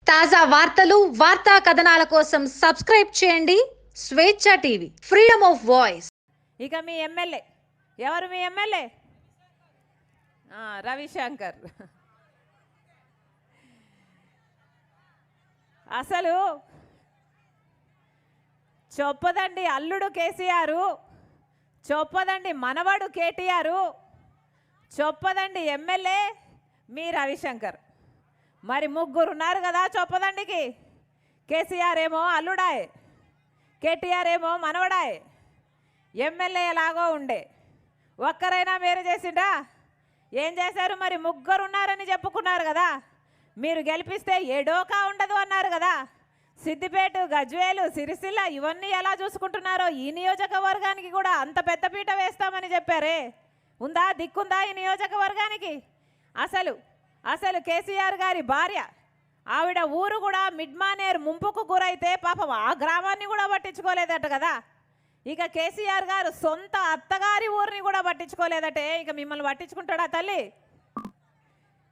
తాజా వార్తలు వార్తా కథనాల కోసం సబ్స్క్రైబ్ చేయండి స్వేచ్ఛ టీవీ ఫ్రీడమ్ ఆఫ్ వాయిస్. ఇక మీ ఎమ్మెల్యే ఎవరు? మీ ఎమ్మెల్యే రవిశంకర్. అసలు చొప్పదండి అల్లుడు కేసీఆర్, చొప్పదండి మనవడు కేటీఆర్, చొప్పదండి ఎమ్మెల్యే మీ రవిశంకర్. మరి ముగ్గురు ఉన్నారు కదా చొప్పదండికి. కేసీఆర్ ఏమో అల్లుడాయ్, కేటీఆర్ ఏమో మనవడాయ్, ఎమ్మెల్యే ఎలాగో ఉండే. ఒక్కరైనా మీరు చేసిండా? ఏం చేశారు? మరి ముగ్గురు ఉన్నారని చెప్పుకున్నారు కదా. మీరు గెలిపిస్తే ఏడోకా ఉండదు అన్నారు కదా. సిద్దిపేట, గజ్వేలు, సిరిసిల్ల ఇవన్నీ ఎలా చూసుకుంటున్నారో ఈ నియోజకవర్గానికి కూడా అంత పెద్దపీట వేస్తామని చెప్పారే. ఉందా? దిక్కుందా ఈ నియోజకవర్గానికి? అసలు కేసీఆర్ గారి భార్య ఆవిడ ఊరు కూడా మిడ్మానేర్ ముంపుకు గురైతే పాపం ఆ గ్రామాన్ని కూడా పట్టించుకోలేదట కదా. ఇక కేసీఆర్ గారు సొంత అత్తగారి ఊరిని కూడా పట్టించుకోలేదటే. ఇక మిమ్మల్ని పట్టించుకుంటాడా తల్లి?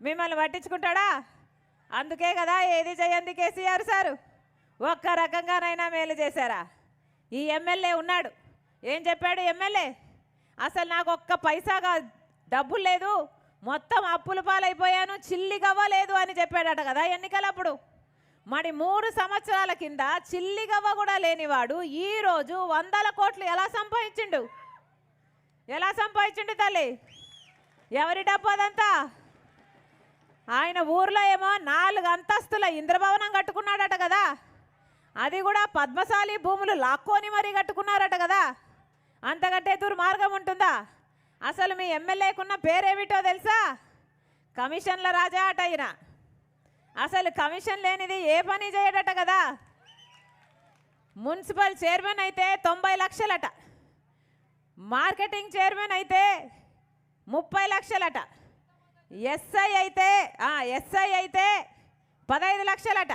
మిమ్మల్ని పట్టించుకుంటాడా? అందుకే కదా ఏది చేయండి కేసీఆర్ సారు. ఒక్క రకంగానైనా మేలు చేశారా? ఈ ఎమ్మెల్యే ఉన్నాడు, ఏం చెప్పాడు ఎమ్మెల్యే? అసలు నాకు ఒక్క పైసాగా డబ్బులు లేదు, మొత్తం అప్పుల పాలైపోయాను, చిల్లిగవ్వలేదు అని చెప్పాడట కదా ఎన్నికలప్పుడు. మరి 3 సంవత్సరాల కింద చిల్లిగవ్వ కూడా లేనివాడు ఈరోజు 100 కోట్లు ఎలా సంపాదించిండు? ఎలా సంపాదించిండు తల్లి? ఎవరి డబ్బు అదంతా? ఆయన ఊర్లో ఏమో 4 అంతస్తుల ఇంద్రభవనం కట్టుకున్నాడట కదా. అది కూడా పద్మశాలి భూములు లాక్కొని మరీ కట్టుకున్నారట కదా. అంతకంటే దుర్మార్గం ఉంటుందా? అసలు మీ ఎమ్మెల్యేకున్న పేరేమిటో తెలుసా? కమిషన్ల రాజా అట ఈయన. అసలు కమిషన్ లేనిది ఏ పని చేయడట కదా. మున్సిపల్ చైర్మన్ అయితే 90 లక్షలట, మార్కెటింగ్ చైర్మన్ అయితే 30 లక్షలట, ఎస్ఐ అయితే 15 లక్షలట,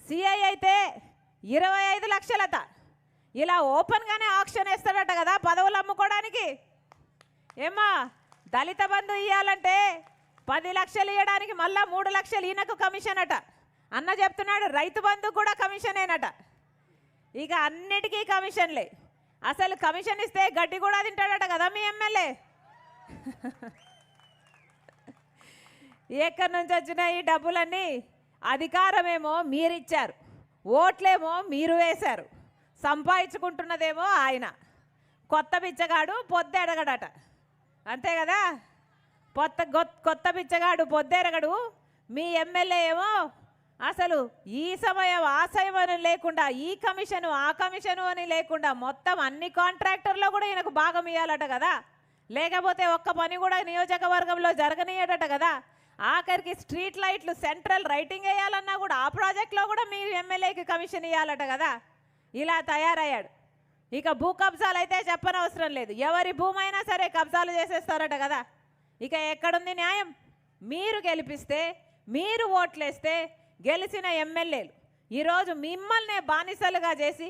సిఐ అయితే 25 లక్షలట. ఇలా ఓపెన్గానే ఆక్షన్ వేస్తాడట కదా పదవులు అమ్ముకోవడానికి. ఏమా దళిత బంధు ఇవ్వాలంటే 10 లక్షలు ఇవ్వడానికి మళ్ళా 3 లక్షలు ఈయనకు కమిషన్ అట. అన్న చెప్తున్నాడు రైతు బంధు కూడా కమిషనేనట. ఇక అన్నిటికీ కమిషన్లే. అసలు కమిషన్ ఇస్తే గడ్డి కూడా తింటాడట కదా మీ ఎమ్మెల్యే. ఎక్కడి నుంచి వచ్చిన ఈ డబ్బులన్నీ? అధికారమేమో మీరిచ్చారు, ఓట్లేమో మీరు వేశారు, సంపాదించుకుంటున్నదేమో ఆయన. కొత్త బిచ్చగాడు పొద్దెరగడట, అంతే కదా. కొత్త బిచ్చగాడు పొద్దెరగడు. మీ ఎమ్మెల్యే ఏమో అసలు ఈ సమయం ఆ సమయం లేకుండా, ఈ కమిషను ఆ కమిషను అని లేకుండా మొత్తం అన్ని కాంట్రాక్టర్లో కూడా ఈయనకు భాగం ఇవ్వాలట కదా. లేకపోతే ఒక్క పని కూడా నియోజకవర్గంలో జరగనీయడట కదా. ఆఖరికి స్ట్రీట్ లైట్లు సెంట్రల్ రైటింగ్ వేయాలన్నా కూడా ఆ ప్రాజెక్ట్లో కూడా మీ ఎమ్మెల్యేకి కమిషన్ ఇవ్వాలట కదా. ఇలా తయారయ్యాడు. ఇక భూ కబ్జాలు అయితే చెప్పనవసరం లేదు. ఎవరి భూమి అయినా సరే కబ్జాలు చేసేస్తారట కదా. ఇక ఎక్కడుంది న్యాయం? మీరు గెలిపిస్తే, మీరు ఓట్లేస్తే గెలిచిన ఎమ్మెల్యేలు ఈరోజు మిమ్మల్నే బానిసలుగా చేసి